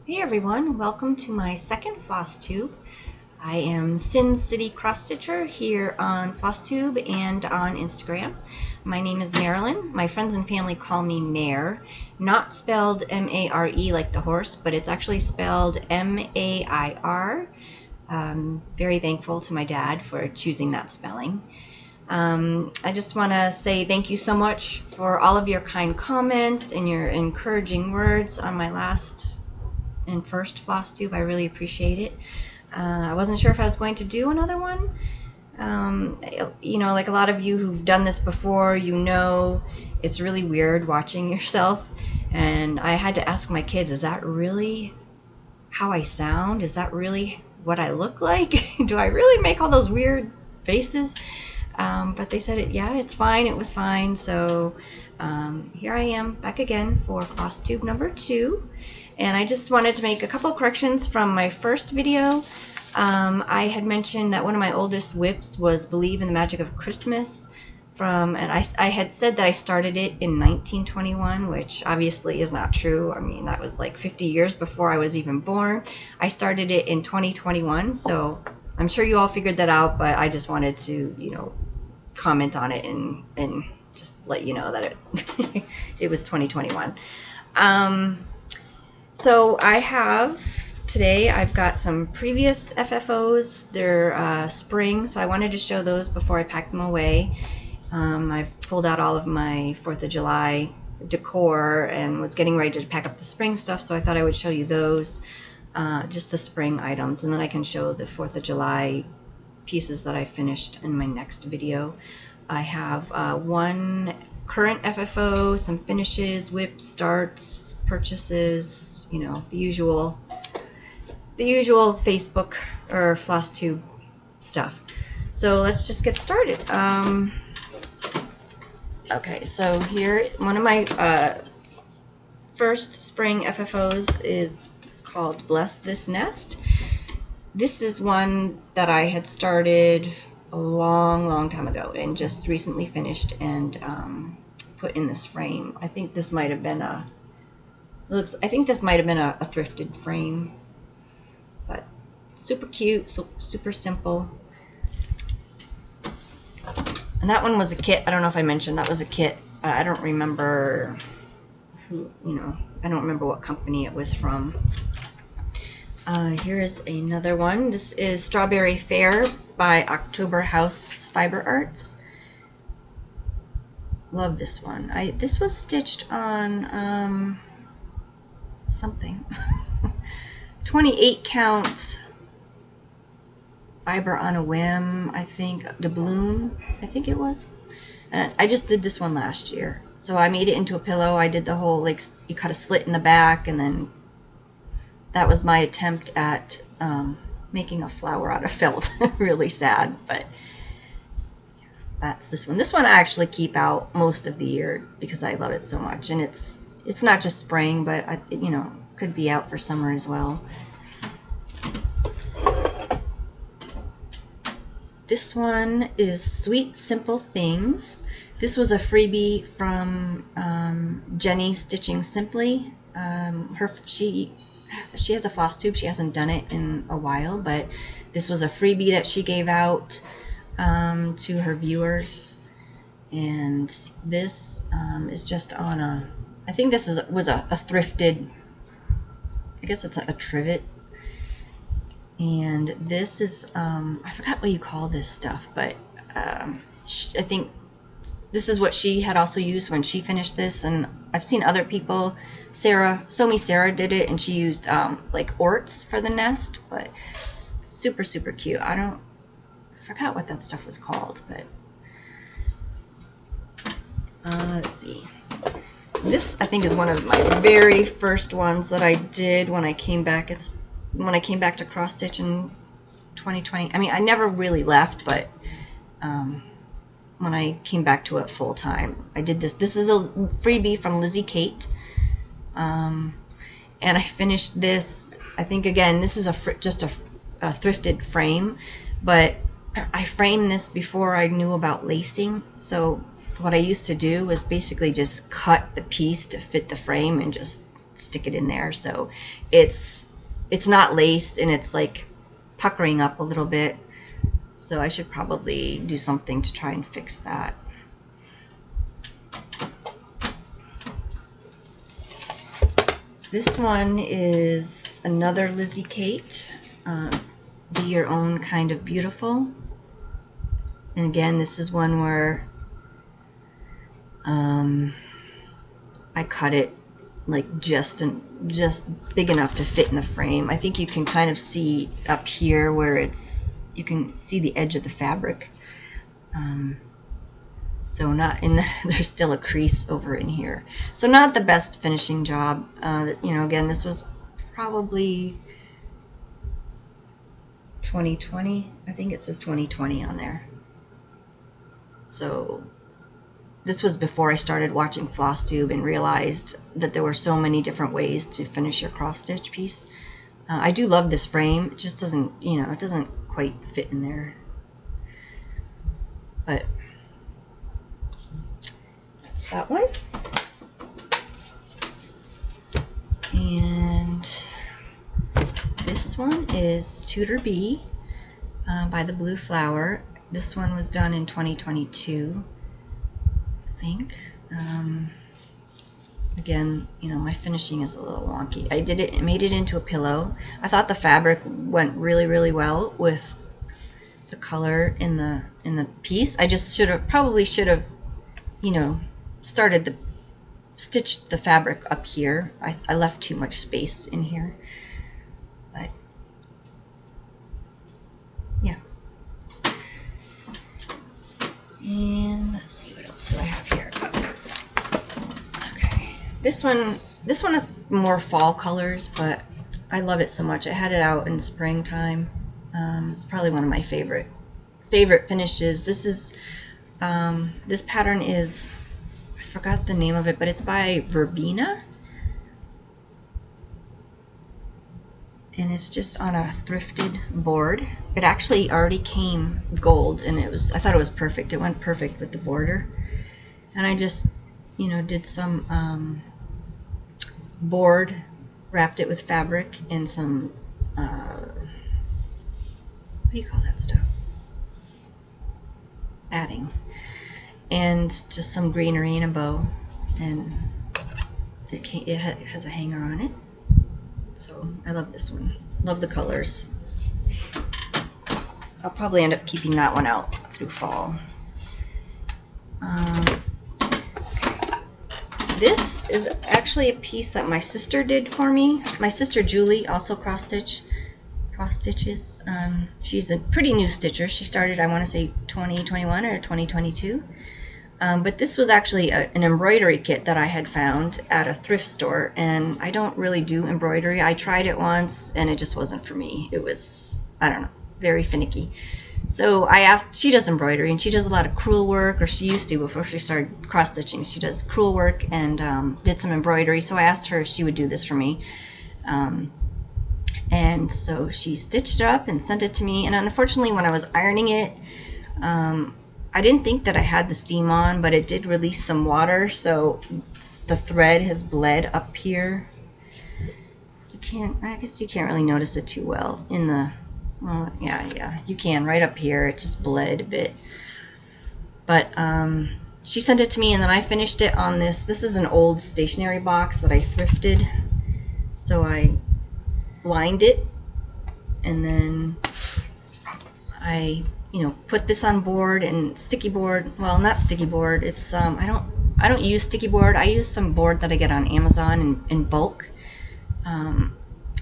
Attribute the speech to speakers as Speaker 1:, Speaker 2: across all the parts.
Speaker 1: Hey everyone, welcome to my second Flosstube. I am Sin City Cross Stitcher here on Flosstube and on Instagram. My name is Marilyn. My friends and family call me Mare, not spelled M-A-R-E like the horse, but it's actually spelled M-A-I-R. Very thankful to my dad for choosing that spelling. I just want to say thank you so much for all of your kind comments and your encouraging words on my last and first Flosstube. I really appreciate it. I wasn't sure if I was going to do another one. Like a lot of you who've done this before, it's really weird watching yourself. And I had to ask my kids, is that really how I sound? Is that really what I look like? Do I really make all those weird faces? But they said, yeah, it's fine. It was fine. So here I am back again for Flosstube number 2. And I just wanted to make a couple of corrections from my first video. I had mentioned that one of my oldest whips was Believe in the Magic of Christmas. And I had said that I started it in 1921, which obviously is not true. I mean, that was like 50 years before I was even born. I started it in 2021, so I'm sure you all figured that out, but I just wanted to, comment on it and just let you know that it was 2021. So I've got some previous FFOs. They're spring, so I wanted to show those before I packed them away. I've pulled out all of my 4th of July decor and was getting ready to pack up the spring stuff, so I thought I would show you those, just the spring items, and then I can show the 4th of July pieces that I finished in my next video. I have one current FFO, some finishes, whips, starts, purchases, the usual Facebook or Flosstube stuff. So let's just get started. Okay, so here, one of my first spring FFOs is called Bless This Nest. This is one that I had started a long time ago and just recently finished and put in this frame. I think this might have been a thrifted frame, but super cute, so super simple. And that one was a kit. I don't know if I mentioned that was a kit. I don't remember I don't remember what company it was from. Here is another one. This is Strawberry Fair by October House Fiber Arts. Love this one. This was stitched on something 28 count fiber on a whim, I think, doubloon, I think it was. I just did this one last year, so I made it into a pillow. I did the whole, like, you cut a slit in the back, and then that was my attempt at making a flower out of felt. Really sad, but that's this one. This one I actually keep out most of the year because I love it so much, and it's not just spring, but could be out for summer as well. This one is Sweet Simple Things. This was a freebie from Jenny Stitching Simply. She has a Flosstube. She hasn't done it in a while, but this was a freebie that she gave out to her viewers. And this is just on I think this was a thrifted, I guess it's a trivet. And this is, I forgot what you call this stuff, but I think this is what she had also used when she finished this. And I've seen other people, Sarah did it, and she used like orts for the nest, but super cute. I forgot what that stuff was called, but let's see. This, I think, is one of my very first ones that I did when I came back. When I came back to cross stitch in 2020. I mean, I never really left, but when I came back to it full time, I did this. This is a freebie from Lizzie Kate, and I finished this. I think, again, this is just a thrifted frame, but I framed this before I knew about lacing. So what I used to do was basically just cut the piece to fit the frame and just stick it in there. So it's not laced, and it's like puckering up a little bit. So I should probably do something to try and fix that. This one is another Lizzie Kate, Be Your Own Kind of Beautiful. And again, this is one where I cut it like just big enough to fit in the frame. I think you can kind of see up here where you can see the edge of the fabric. So not in the, there's still a crease over in here. So not the best finishing job. You know, again, this was probably 2020. I think it says 2020 on there. So this was before I started watching Flosstube and realized that there were so many different ways to finish your cross stitch piece. I do love this frame. It just doesn't, you know, it doesn't quite fit in there. But that's that one. And this one is Tutor Bee by the Blue Flower. This one was done in 2022, I think. Again, you know, my finishing is a little wonky. I made it into a pillow. I thought the fabric went really, really well with the color in the piece. I just probably should have, you know, stitched the fabric up here. I left too much space in here. But yeah. And let's see, what else do I have here? Okay, this one is more fall colors, but I love it so much. I had it out in springtime. It's probably one of my favorite finishes. This is this pattern is, I forgot the name of it, but it's by Verbena, and it's just on a thrifted board. It actually already came gold, and I thought it was perfect. It went perfect with the border. And I just, you know, did some board, wrapped it with fabric and some what do you call that stuff? Batting. And just some greenery and a bow, and it has a hanger on it. So I love this one. Love the colors. I'll probably end up keeping that one out through fall. Okay. This is actually a piece that my sister did for me. My sister Julie also cross stitches. She's a pretty new stitcher. She started, I want to say 2021 or 2022. But this was actually an embroidery kit that I had found at a thrift store, and I don't really do embroidery. I tried it once and it just wasn't for me. It was, I don't know, very finicky. So I asked, she does embroidery and she does a lot of crewel work, or she used to before she started cross stitching. She does crewel work and did some embroidery. So I asked her if she would do this for me. And so she stitched it up and sent it to me. And unfortunately, when I was ironing it, I didn't think that I had the steam on, but it did release some water, so the thread has bled up here. I guess you can't really notice it too well in the, well, yeah, you can, right up here. It just bled a bit. But she sent it to me, and then I finished it on this. This is an old stationery box that I thrifted. So I lined it, and then I, you know, put this on board and sticky board. Well, not sticky board. It's I don't use sticky board. I use some board that I get on Amazon in bulk,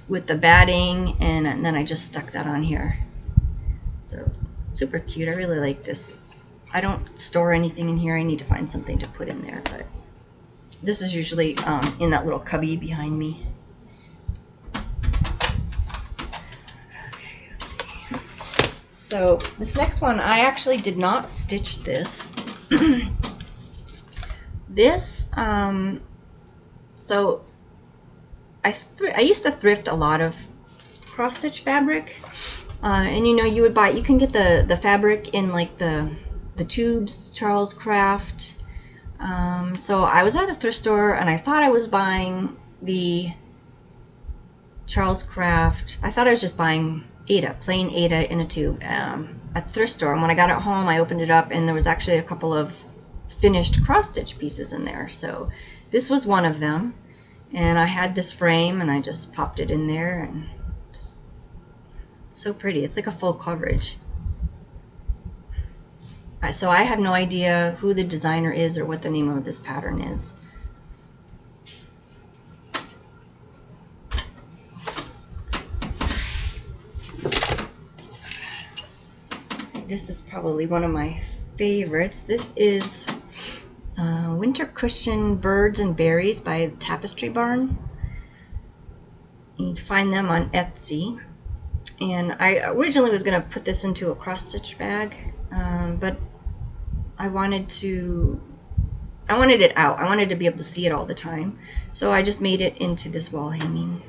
Speaker 1: with the batting, and then I just stuck that on here. So super cute. I really like this. I don't store anything in here. I need to find something to put in there, but this is usually in that little cubby behind me. So this next one, I actually did not stitch this. This, so I used to thrift a lot of cross stitch fabric, and you know, you can get the fabric in like the tubes, Charles Craft. So I was at the thrift store and I thought I was buying the Charles Craft. I thought I was just buying Aida, plain Aida in a tube at the thrift store. And when I got it home, I opened it up and there was actually a couple of finished cross-stitch pieces in there. So this was one of them. And I had this frame and I just popped it in there and just, it's so pretty. It's like a full coverage. So I have no idea who the designer is or what the name of this pattern is. This is probably one of my favorites. This is Winter Cushion Birds and Berries by Tapestry Barn. You can find them on Etsy. And I originally was going to put this into a cross-stitch bag, but I wanted it out. I wanted to be able to see it all the time. So I just made it into this wall hanging.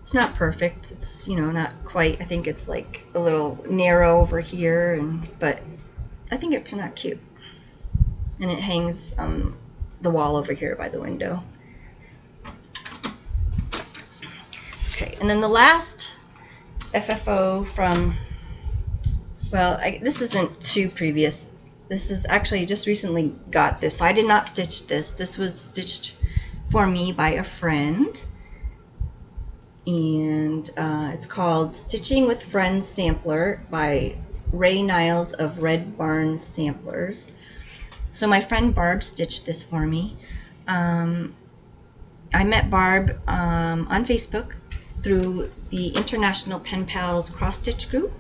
Speaker 1: It's not perfect. It's, you know, not quite. I think it's like a little narrow over here, but I think it turned out cute. And it hangs on the wall over here by the window. Okay, and then the last FFO from, well, this isn't too previous. This is actually just recently got this. I did not stitch this. This was stitched for me by a friend. And it's called Stitching with Friends Sampler by Ray Niles of Red Barn Samplers. So my friend Barb stitched this for me. I met Barb on Facebook through the International Pen Pals cross stitch group.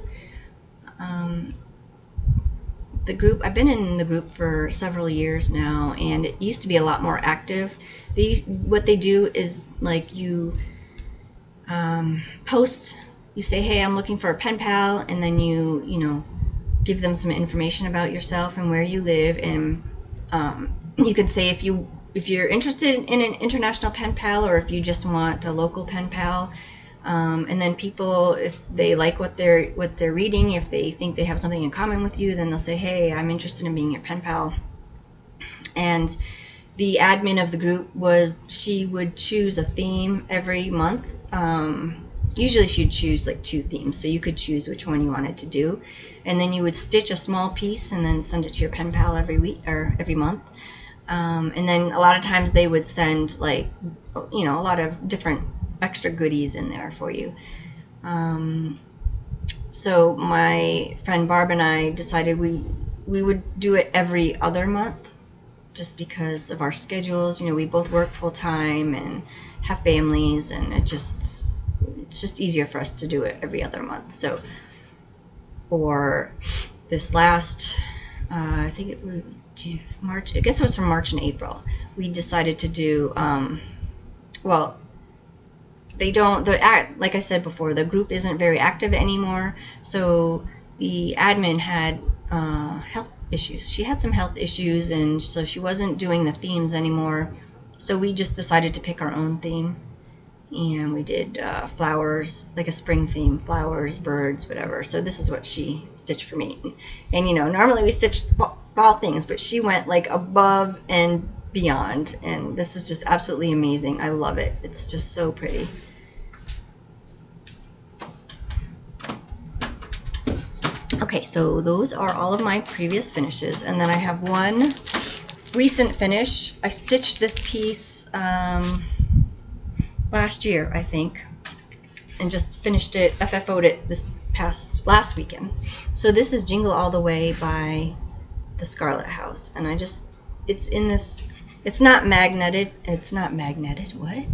Speaker 1: The group, I've been in the group for several years now, and it used to be a lot more active. What they do is, like, you post, you say, hey, I'm looking for a pen pal, and then you know, give them some information about yourself and where you live, and you can say if you're interested in an international pen pal or if you just want a local pen pal. And then people, if they like what they're reading, if they think they have something in common with you, then they'll say, hey, I'm interested in being your pen pal. And the admin of the group she would choose a theme every month. Usually she'd choose like 2 themes, so you could choose which one you wanted to do, and then you would stitch a small piece and then send it to your pen pal every week or every month. And then a lot of times they would send, like, you know, a lot of different extra goodies in there for you. So my friend Barb and I decided we would do it every other month, just because of our schedules. You know, we both work full-time and have families, and it's just easier for us to do it every other month. So for this last, I think it was March, I guess it was from March and April, we decided to do, well, like I said before, the group isn't very active anymore, so the admin had health issues. She had some health issues, and so she wasn't doing the themes anymore, so we just decided to pick our own theme. And we did flowers, like a spring theme, flowers, birds, whatever. So this is what she stitched for me. And you know, normally we stitch fall things, but she went like above and beyond, and this is just absolutely amazing. I love it. It's just so pretty. Okay, so those are all of my previous finishes, and then I have one recent finish. I stitched this piece last year, I think, and just finished it, FFO'd it last weekend. So this is Jingle All the Way by the Scarlett House, and it's in this, it's not magneted, what?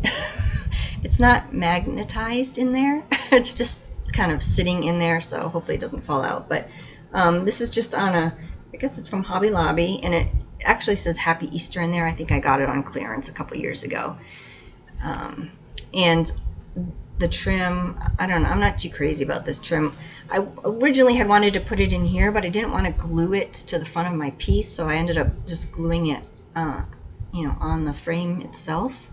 Speaker 1: It's not magnetized in there. It's just kind of sitting in there, so hopefully it doesn't fall out. But this is just on I guess it's from Hobby Lobby, and it actually says Happy Easter in there. I think I got it on clearance a couple years ago. And the trim, I don't know, I'm not too crazy about this trim. I originally had wanted to put it in here, but I didn't want to glue it to the front of my piece, so I ended up just gluing it, you know, on the frame itself.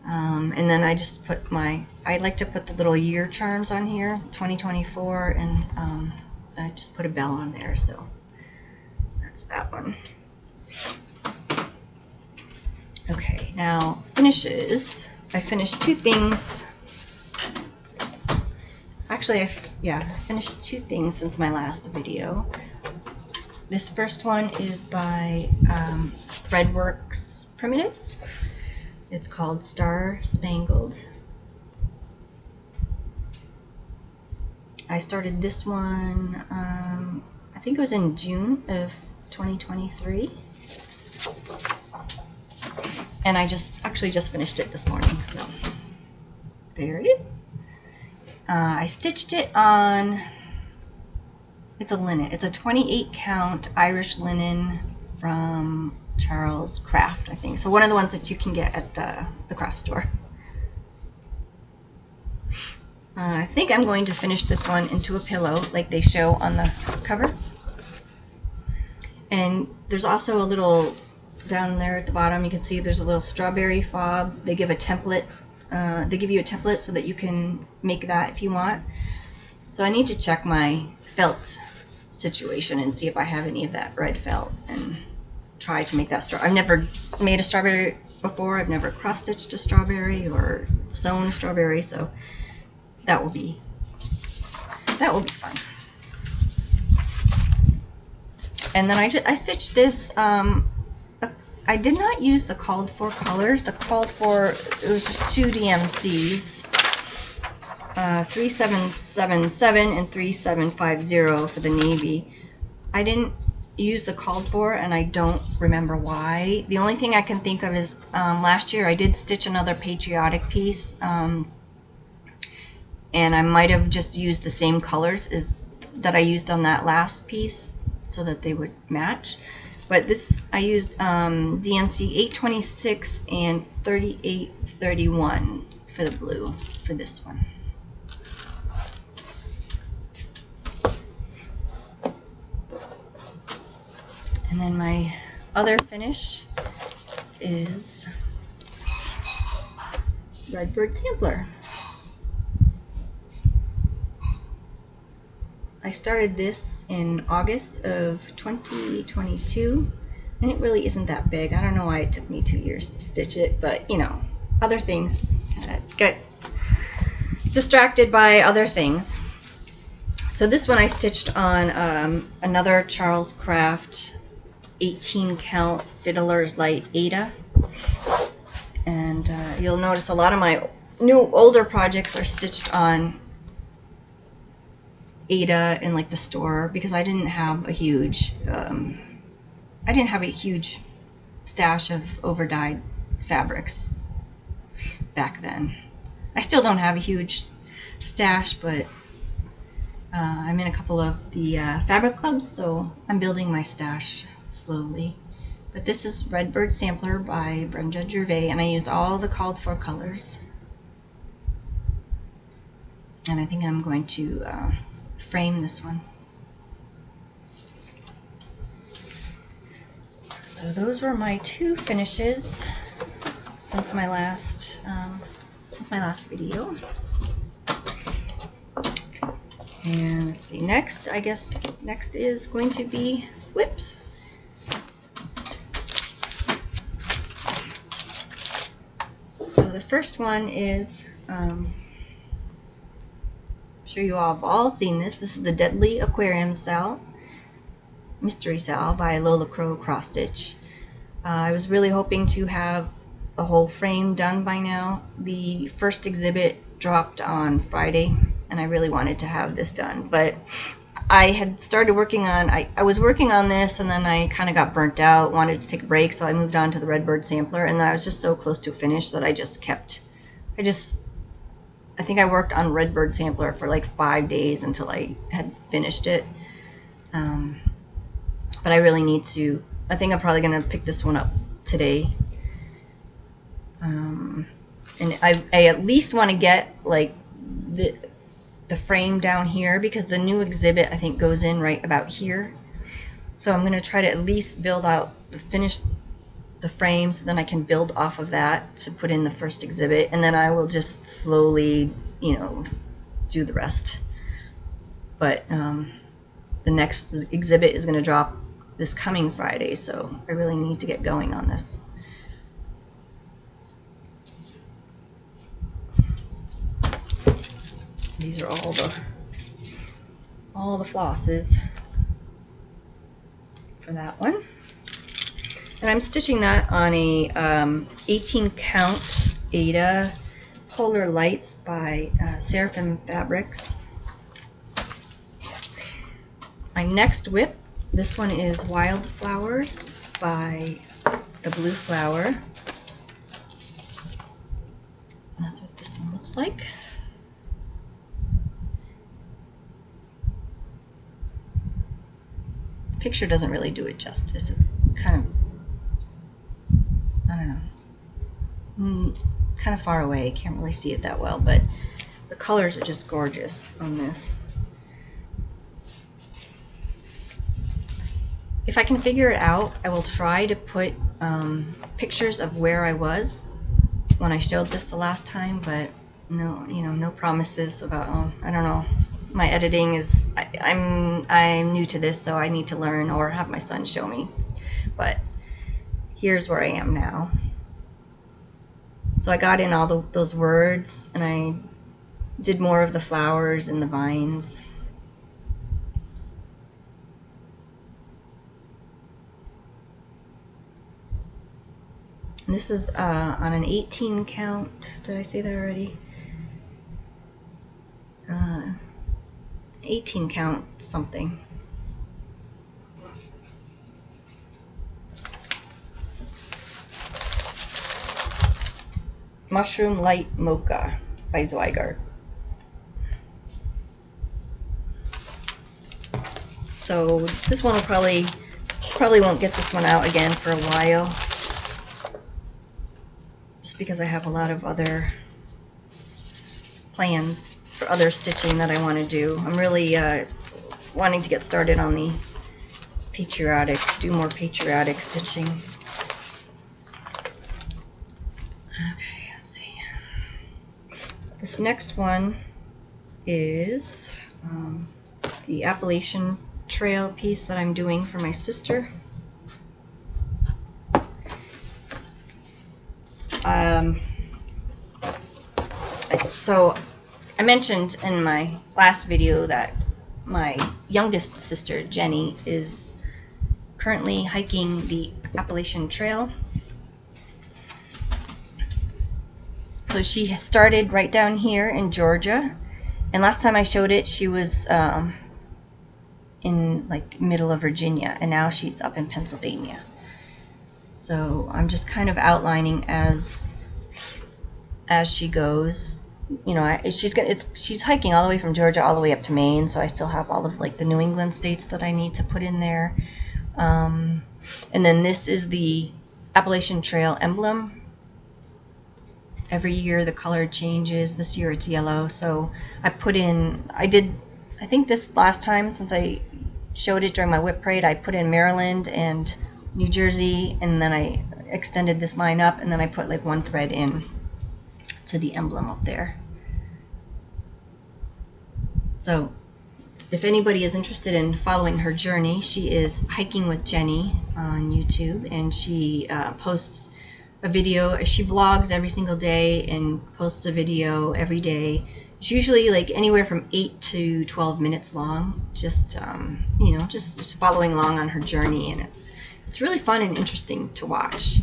Speaker 1: And then I just put I like to put the little year charms on here, 2024, and I just put a bell on there, so that's that one. Okay, now finishes. I finished two things. Actually, I finished two things since my last video. This first one is by Threadwork's Primitives. It's called Star Spangled. I started this one, I think it was in June of 2023. And I actually just finished it this morning, so there it is. I stitched it on, it's a linen. It's a 28 count Irish linen from Charles Craft, I think. So one of the ones that you can get at the craft store. I think I'm going to finish this one into a pillow like they show on the cover. And there's also a little, down there at the bottom, you can see there's a little strawberry fob. They give a template. They give you a template so that you can make that if you want. So I need to check my felt situation and see if I have any of that red felt and try to make that straw. I've never made a strawberry before. I've never cross-stitched a strawberry or sewn a strawberry, so that will be fun. And then I stitched this. I did not use the called for colors. The called for, it was just two DMCs, 3777 and 3750 for the navy. I didn't use the called for, and I don't remember why. The only thing I can think of is last year I did stitch another patriotic piece, and I might have just used the same colors as that I used on that last piece so that they would match. But this, I used DMC 826 and 3831 for the blue for this one. And then my other finish is Redbird Sampler. I started this in August of 2022, and it really isn't that big. I don't know why it took me 2 years to stitch it, but you know, other things. Get distracted by other things. So this one I stitched on another Charles Craft 18 count Fiddler's Light Ada. And you'll notice a lot of my older projects are stitched on Ada in like the store, because I didn't have a huge stash of over-dyed fabrics back then. I still don't have a huge stash, but I'm in a couple of the fabric clubs, so I'm building my stash slowly. But this is Redbird Sampler by Brenda Gervais, and I used all the called for colors. And I think I'm going to frame this one. So those were my two finishes since my last video. And let's see, next is going to be whips. So the first one is, I'm sure you all have all seen this. This is the Deadly Aquarium Cell, Mystery Cell by Lola Cross Stitch. I was really hoping to have the whole frame done by now. The first exhibit dropped on Friday, and I really wanted to have this done. But I had started working on, I was working on this, and then I kind of got burnt out, wanted to take a break, so I moved on to the Redbird Sampler, and I was just so close to finish that I think I worked on Redbird Sampler for like 5 days until I had finished it. But I really need to, I think I'm probably going to pick this one up today. And I at least want to get like the frame down here, because the new exhibit I think goes in right about here. So I'm going to try to at least build out, finish the frame, so then I can build off of that to put in the first exhibit, and then I will just slowly, you know, do the rest. But the next exhibit is going to drop this coming Friday, so I really need to get going on this. These are all the flosses for that one. And I'm stitching that on a 18 count Ada Polar Lights by Seraphim Fabrics. My next whip, this one is Wildflowers by the Blue Flower. And that's what this one looks like. The picture doesn't really do it justice. It's kind of, I don't know, kind of far away. Can't really see it that well, but the colors are just gorgeous on this. If I can figure it out, I will try to put pictures of where I was when I showed this the last time, but no, no promises about, I don't know. My editing is, I'm new to this, so I need to learn or have my son show me. But here's where I am now. So I got in all those words, and I did more of the flowers and the vines. And this is on an 18 count. Did I say that already? 18 count something. Mushroom Light Mocha by Zweigart. So this one will probably won't get this one out again for a while, just because I have a lot of other plans for other stitching that I want to do. I'm really wanting to get started on the do more patriotic stitching. Okay, let's see. This next one is the Appalachian Trail piece that I'm doing for my sister. So I mentioned in my last video that my youngest sister, Jenny, is currently hiking the Appalachian Trail. So she has started right down here in Georgia, and last time I showed it, she was in like middle of Virginia, and now she's up in Pennsylvania. So I'm just kind of outlining as she goes. You know, she's hiking all the way from Georgia all the way up to Maine, so I still have all of like the New England states that I need to put in there. And then this is the Appalachian Trail emblem. Every year the color changes. This year it's yellow, so I think this last time, since I showed it during my whip parade, I put in Maryland and New Jersey, and then I extended this line up, and then I put like one thread in to the emblem up there. So if anybody is interested in following her journey, she is Hiking with Jenny on YouTube, and she posts a video. She vlogs every single day and posts a video every day. It's usually like anywhere from 8 to 12 minutes long, just you know, just following along on her journey, and it's really fun and interesting to watch.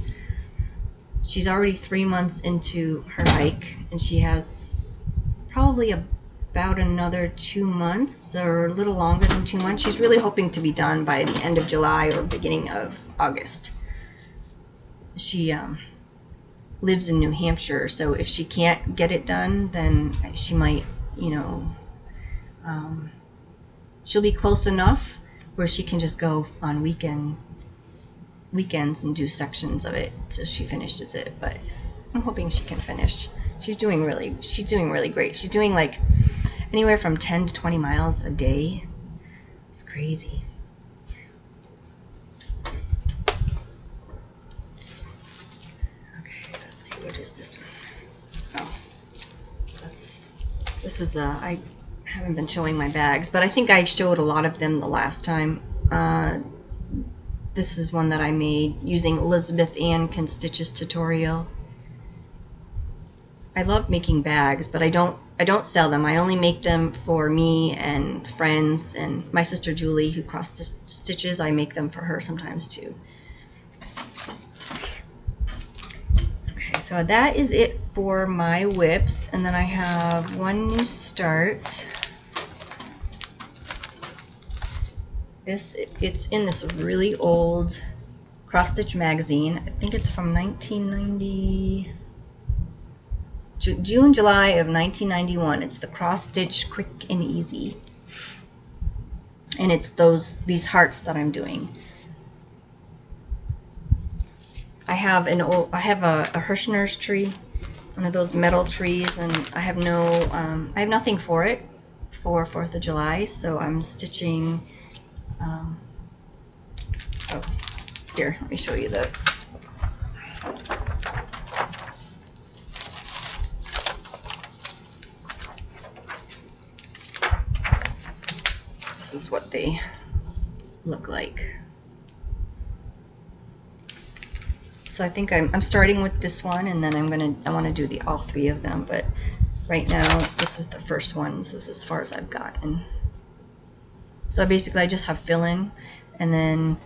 Speaker 1: She's already 3 months into her hike, and she has probably about another 2 months, or a little longer than 2 months. She's really hoping to be done by the end of July or beginning of August. She lives in New Hampshire, so if she can't get it done, then she might, you know, she'll be close enough where she can just go on weekends and do sections of it till she finishes it. But I'm hoping she can finish. She's doing really great. She's doing like anywhere from 10 to 20 miles a day. It's crazy. Okay, let's see, what is this one? Oh, this is I haven't been showing my bags, but I think I showed a lot of them the last time. This is one that I made using Elizabeth Ann Can Stitches tutorial. I love making bags, but I don't I don't sell them. I only make them for me and friends, and my sister Julie, who cross stitches, I make them for her sometimes too. Okay, so that is it for my whips, and then I have one new start. It's in this really old cross stitch magazine. I think it's from 1990. June, July of 1991. It's the Cross Stitch Quick and Easy, and it's these hearts that I'm doing. I have a Hirschner's tree, one of those metal trees, and I have nothing for it for 4th of July, so I'm stitching. Oh, here, let me show you the. This is what they look like. So I think I'm starting with this one, and then I want to do all 3 of them, but right now this is the first one. This is as far as I've gotten. So basically I just have fill-in, and then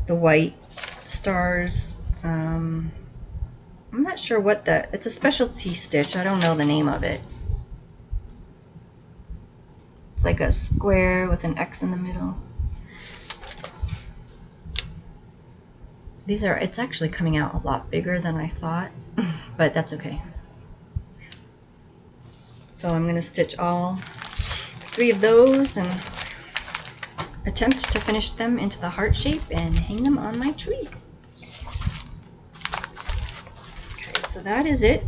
Speaker 1: the white stars. I'm not sure what it's a specialty stitch. I don't know the name of it. It's like a square with an X in the middle. It's actually coming out a lot bigger than I thought, but that's okay. So I'm going to stitch all 3 of those and attempt to finish them into the heart shape and hang them on my tree. Okay, so that is it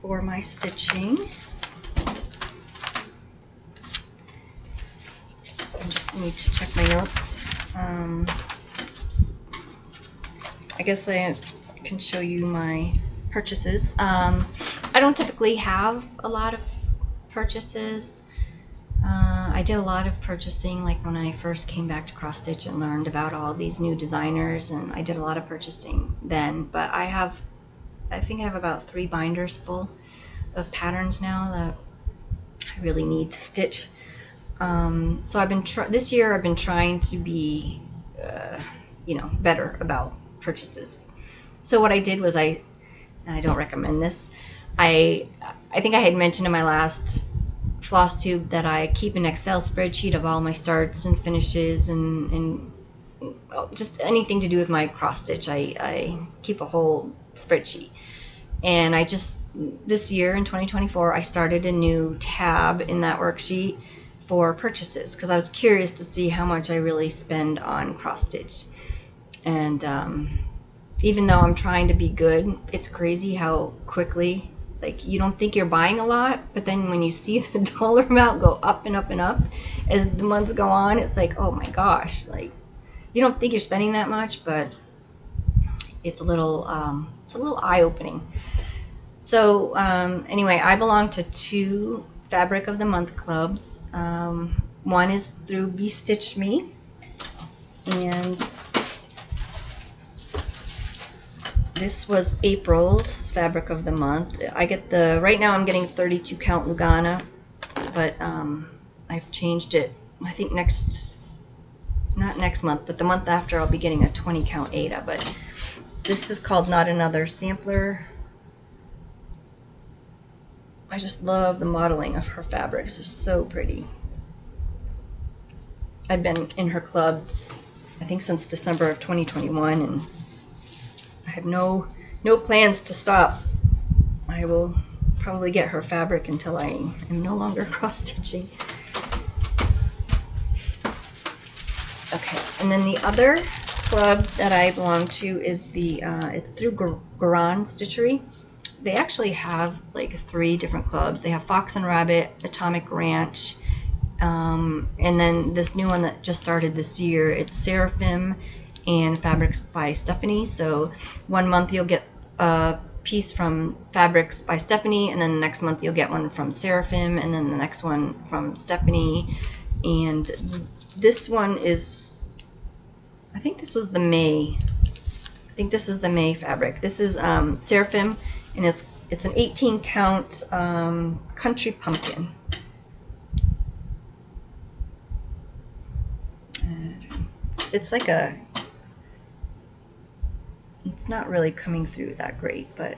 Speaker 1: for my stitching. I just need to check my notes. I guess I can show you my purchases. I don't typically have a lot of purchases. I did a lot of purchasing like when I first came back to cross stitch and learned about all these new designers, and I did a lot of purchasing then, but I think I have about 3 binders full of patterns now that I really need to stitch. So I've been this year I've been trying to be better about purchases. So what I did was and I don't recommend this, I think I had mentioned in my last Flosstube that I keep an Excel spreadsheet of all my starts and finishes and just anything to do with my cross stitch. I keep a whole spreadsheet, and this year in 2024 I started a new tab in that worksheet for purchases because I was curious to see how much I really spend on cross stitch. And even though I'm trying to be good, it's crazy how quickly, like, you don't think you're buying a lot, but then when you see the dollar amount go up and up and up as the months go on, it's like, oh my gosh, like, you don't think you're spending that much, but it's a little eye-opening. So anyway, I belong to 2 Fabric of the Month clubs. One is through Be Stitch Me, and this was April's Fabric of the Month. I get right now I'm getting 32 count Lugana, but I've changed it. I think not next month, but the month after I'll be getting a 20 count Ada, but this is called Not Another Sampler. I just love the modeling of her fabrics. It's so pretty. I've been in her club, I think, since December of 2021, and I have no plans to stop. I will probably get her fabric until I am no longer cross-stitching. Okay, and then the other club that I belong to is it's through Garan Stitchery. They actually have like 3 different clubs. They have Fox and Rabbit, Atomic Ranch, and then this new one that just started this year, it's Seraphim and Fabrics by Stephanie. So one month you'll get a piece from Fabrics by Stephanie, and then the next month you'll get one from Seraphim, and then the next one from Stephanie. And this one is, I think this was the May. I think this is the May fabric. This is Seraphim, and it's It's an 18 count country pumpkin. It's like a, it's not really coming through that great, but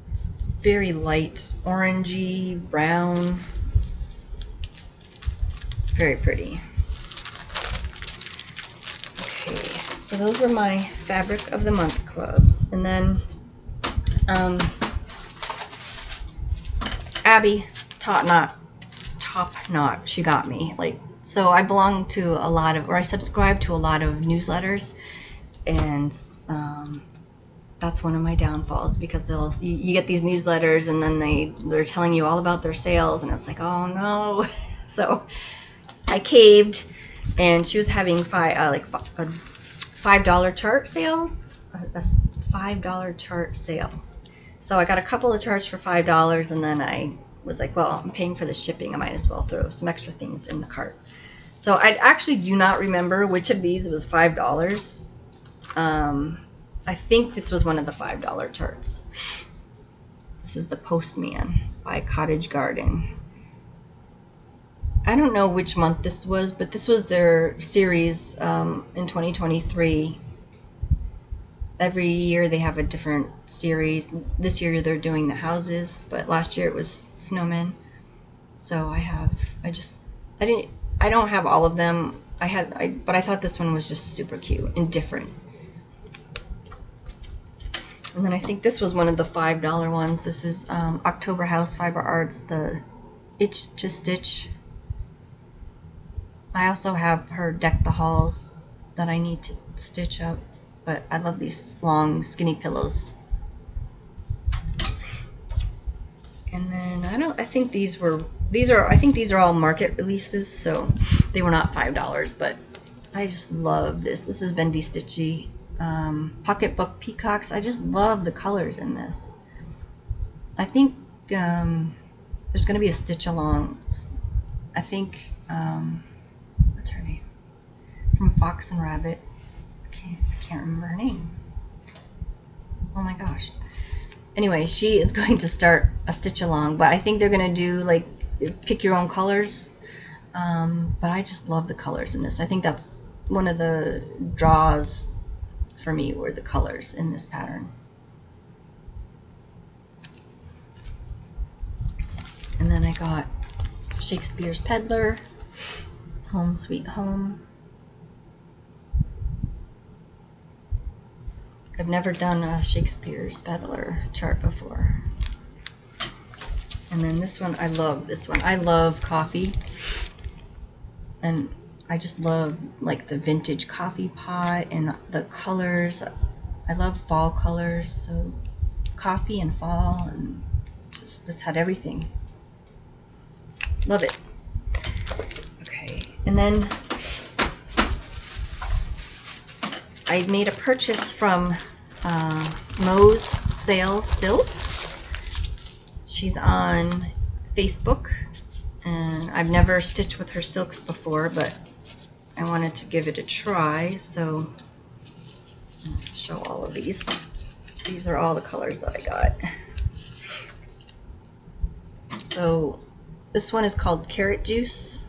Speaker 1: it's very light, orangey, brown, very pretty. Okay, so those were my fabric of the month clubs. And then Abby, top knot, she got me. Like, so I belong to a lot of, or I subscribe to a lot of newsletters, and that's one of my downfalls, because you get these newsletters and then they're telling you all about their sales, and it's like, oh no. So I caved, and she was having $5 chart sales, a $5 chart sale. So I got a couple of charts for $5, and then I was like, well, I'm paying for the shipping, I might as well throw some extra things in the cart. So I actually do not remember which of these was $5. I think this was one of the $5 charts. This is the Postman by Cottage Garden. I don't know which month this was, but this was their series in 2023. Every year they have a different series. This year they're doing the houses, but last year it was snowmen. So I don't have all of them. But I thought this one was just super cute and different. And then I think this was one of the $5 ones. This is October House Fiber Arts, the Itch to Stitch. I also have her Deck the Halls that I need to stitch up, but I love these long skinny pillows. And then I think these are all market releases, so they were not $5, but I just love this. This is Bendy Stitchy Pocketbook Peacocks. I just love the colors in this. I think there's going to be a stitch along. I think what's her name? From Fox and Rabbit. I can't remember her name. Oh my gosh. Anyway, she is going to start a stitch along, but I think they're going to do like pick your own colors. But I just love the colors in this. I think that's one of the draws for me, were the colors in this pattern. And then I got Shakespeare's Peddler, Home Sweet Home. I've never done a Shakespeare's Peddler chart before. And then this one, I love this one. I love coffee. And I just love like the vintage coffee pot and the colors. I love fall colors, so coffee and fall, and just this had everything. Love it. Okay, and then I made a purchase from Mo's Sale Silks. She's on Facebook, and I've never stitched with her silks before, but I wanted to give it a try, so I'll show all of these. These are all the colors that I got. So this one is called Carrot Juice.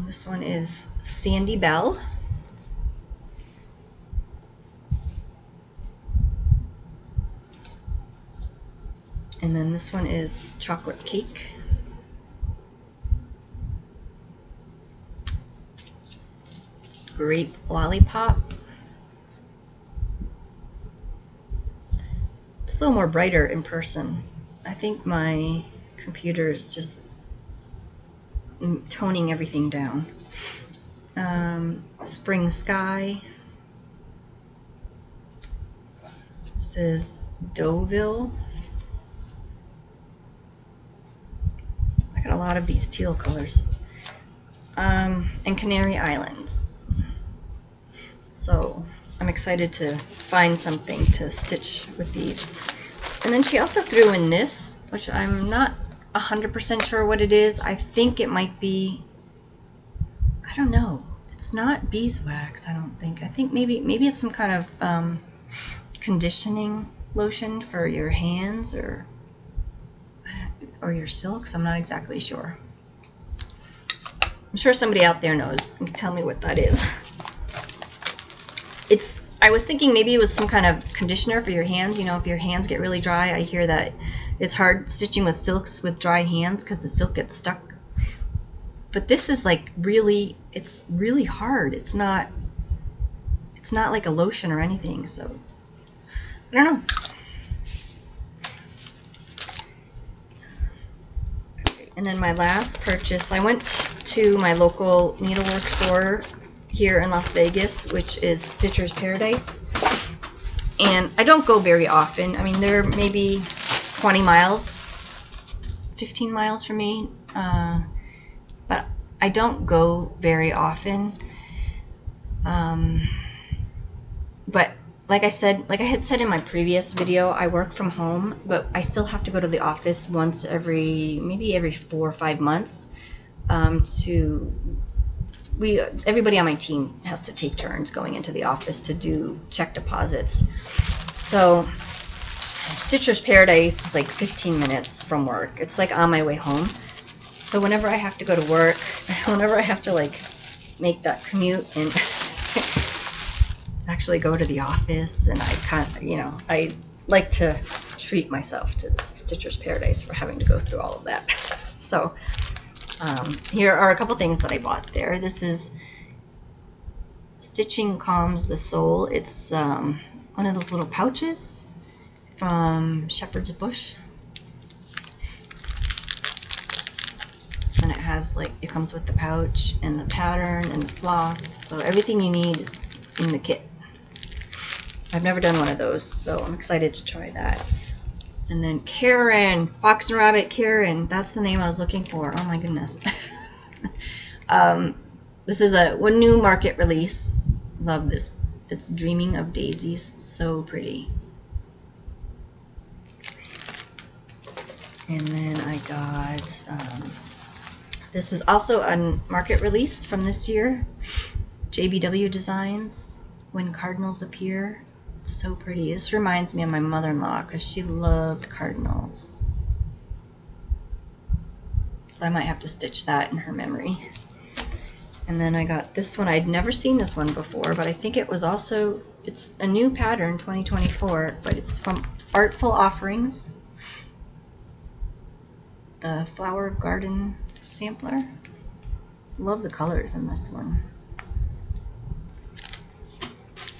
Speaker 1: This one is Sandy Bell. And then this one is Chocolate Cake. Grape Lollipop. It's a little more brighter in person. I think my computer is just toning everything down. Spring Sky. This is Deauville. I got a lot of these teal colors. And Canary Islands. So I'm excited to find something to stitch with these. And then she also threw in this, which I'm not 100% sure what it is. I think it might be, I don't know. It's not beeswax, I don't think. I think maybe it's some kind of conditioning lotion for your hands or your silks. I'm not exactly sure. I'm sure somebody out there knows and can tell me what that is. I was thinking maybe it was some kind of conditioner for your hands. You know, if your hands get really dry, I hear that it's hard stitching with silks with dry hands because the silk gets stuck. But this is like really, it's really hard. It's not like a lotion or anything. So I don't know. And then my last purchase, I went to my local needlework store here in Las Vegas, which is Stitcher's Paradise. And I don't go very often. I mean, they're maybe 20 miles, 15 miles from me. But I don't go very often. But like I had said in my previous video, I work from home, but I still have to go to the office once maybe every 4 or 5 months. Everybody on my team has to take turns going into the office to do check deposits. So Stitcher's Paradise is like 15 minutes from work. It's like on my way home. So whenever I have to go to work, whenever I have to like make that commute and actually go to the office, and I kind of, you know, I like to treat myself to Stitcher's Paradise for having to go through all of that. So here are a couple things that I bought there. This is Stitching Calms the Soul. It's one of those little pouches from Shepherd's Bush. And it has like, it comes with the pouch and the pattern and the floss. So everything you need is in the kit. I've never done one of those, so I'm excited to try that. And then Karen, Fox and Rabbit Karen, that's the name I was looking for. Oh my goodness. This is one new market release. Love this. It's Dreaming of Daisies. So pretty. And then I got, this is also a market release from this year. JBW Designs, When Cardinals Appear. It's so pretty. This reminds me of my mother-in-law because she loved cardinals. So I might have to stitch that in her memory. And then I got this one. I'd never seen this one before, but I think it was also, it's a new pattern, 2024, but it's from Artful Offerings. The Flower Garden Sampler. Love the colors in this one.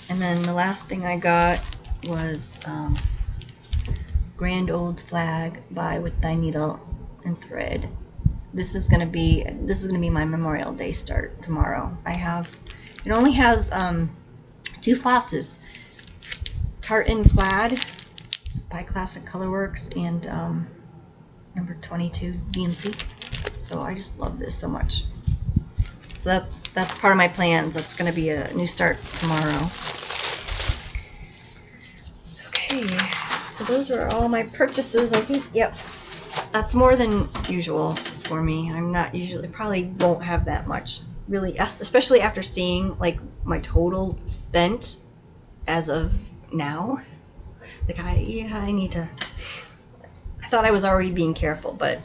Speaker 1: And then the last thing I got was Grand Old Flag by With Thy Needle and Thread. This is gonna be my Memorial Day start tomorrow. It only has 2 flosses, Tartan Plaid by Classic Colorworks and number 22 DMC. So I just love this so much. So that's part of my plans. That's going to be a new start tomorrow. Okay, so those are all my purchases. I think, yep, that's more than usual for me. I'm not usually, probably won't have that much, really, especially after seeing like my total spent as of now. Like I need to, I thought I was already being careful, but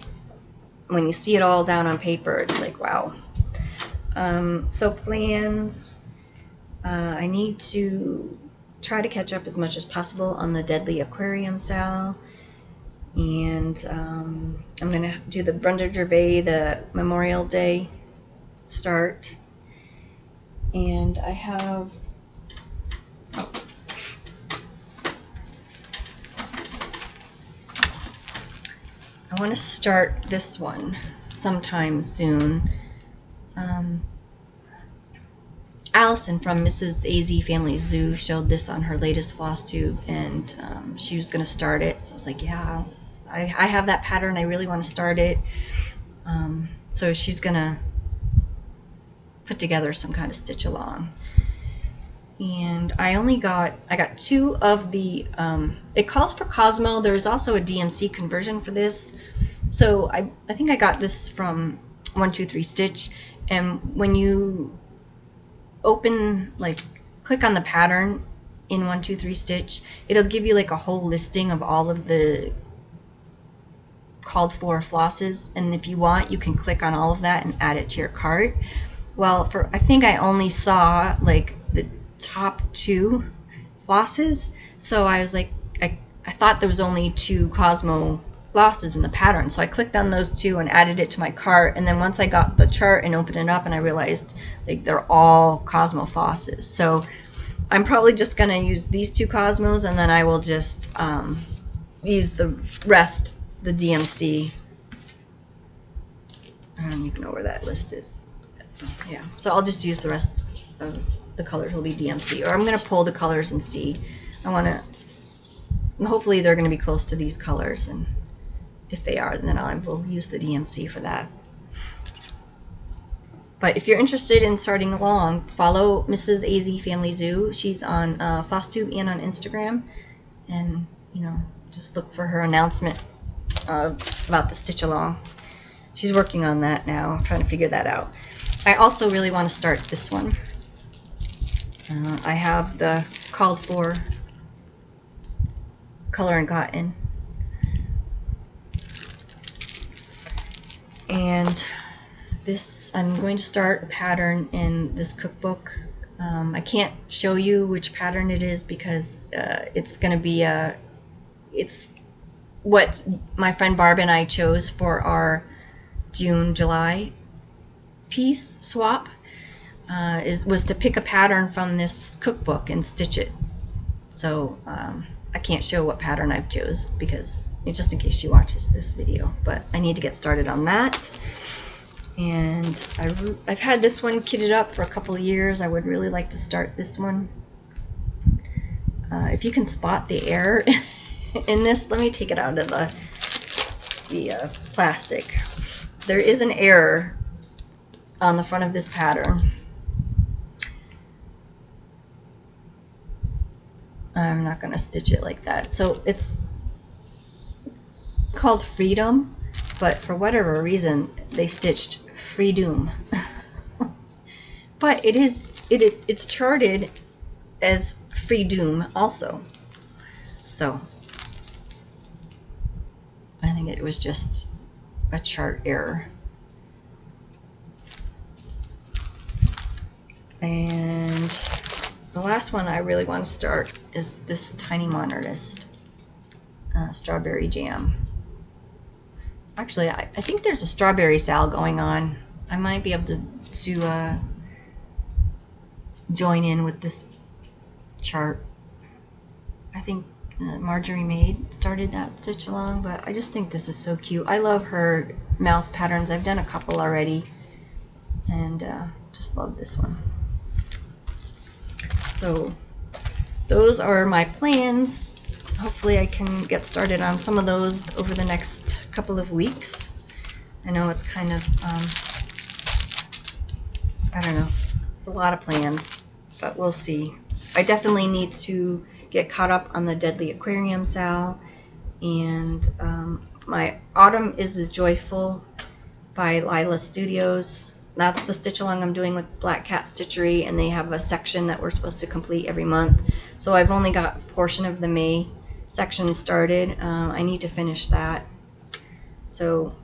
Speaker 1: when you see it all down on paper, it's like, wow. So plans, I need to try to catch up as much as possible on the Deadly Aquarium sale. And I'm going to do the Brenda Gervais, the Memorial Day start. And I have, I want to start this one sometime soon. Allison from Mrs. AZ Family Zoo showed this on her latest Flosstube, and she was going to start it. So I was like, yeah, I have that pattern. I really want to start it. So she's going to put together some kind of stitch along. And I got 2 of the, it calls for Cosmo. There's also a DMC conversion for this. So I think I got this from 123 Stitch. And when you open, like click on the pattern in 123 Stitch, it'll give you like a whole listing of all of the called for flosses, and if you want you can click on all of that and add it to your cart. Well, I think I only saw like the top 2 flosses, so I was like, I thought there was only 2 Cosmo flosses in the pattern, so I clicked on those 2 and added it to my cart, and then once I got the chart and opened it up, and I realized like they're all Cosmo flosses. So I'm probably just gonna use these 2 Cosmos, and then I will just use the rest, the DMC. I don't even know where that list is. Yeah, so I'll just use the rest of the colors will be DMC, or I'm gonna pull the colors and see. I want to, hopefully they're going to be close to these colors, and if they are, then I will use the DMC for that. But if you're interested in starting along, follow Mrs. AZ Family Zoo. She's on Flosstube and on Instagram, and you know, just look for her announcement about the Stitch Along. She's working on that now, trying to figure that out. I also really want to start this one. I have the called for color and cotton, and this, I'm going to start a pattern in this cookbook. I can't show you which pattern it is because it's going to be it's what my friend Barb and I chose for our June-July piece swap. Was to pick a pattern from this cookbook and stitch it. So I can't show what pattern I've chose because just in case she watches this video, but I need to get started on that. And I've had this one kitted up for a couple of years. I would really like to start this one. If you can spot the error in this, let me take it out of the plastic. There is an error on the front of this pattern. I'm not going to stitch it like that. So it's called Freedom, but for whatever reason they stitched Freedom. But it's charted as Freedom also. So I think it was just a chart error. And the last one I really want to start is this Tiny Monartist Strawberry Jam. Actually, I think there's a strawberry sale going on. I might be able to join in with this chart. I think Marjorie Maid started that stitch along, but I just think this is so cute. I love her mouse patterns. I've done a couple already, and just love this one. So those are my plans. Hopefully I can get started on some of those over the next couple of weeks. I know it's kind of, I don't know, it's a lot of plans, but we'll see. I definitely need to get caught up on the Deadly Aquarium sale, and my Autumn is as Joyful by Lila Studios. That's the stitch along I'm doing with Black Cat Stitchery, and they have a section that we're supposed to complete every month. So I've only got a portion of the May section started. I need to finish that. So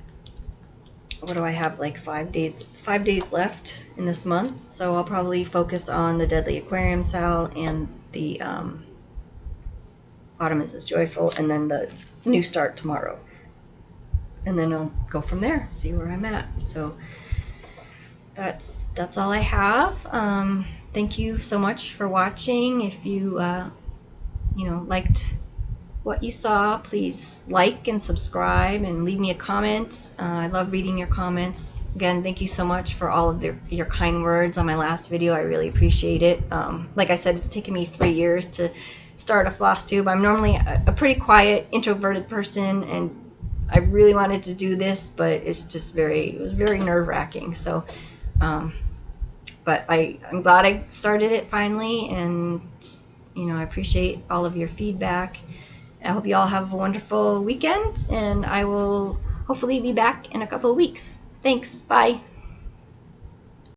Speaker 1: what do I have, like 5 days left in this month? So I'll probably focus on the Deadly Aquarium sale and the Autumn is as Joyful, and then the new start tomorrow. And then I'll go from there, see where I'm at. So that's all I have. Thank you so much for watching. If you you know, liked what you saw, please like and subscribe and leave me a comment. I love reading your comments. Again, thank you so much for all of your kind words on my last video. I really appreciate it. Like I said, it's taken me 3 years to start a Flosstube. I'm normally a pretty quiet, introverted person, and I really wanted to do this, but it's just it was very nerve-wracking. So but I'm glad I started it finally, and you know, I appreciate all of your feedback. I hope you all have a wonderful weekend, and I will hopefully be back in a couple of weeks. Thanks. Bye.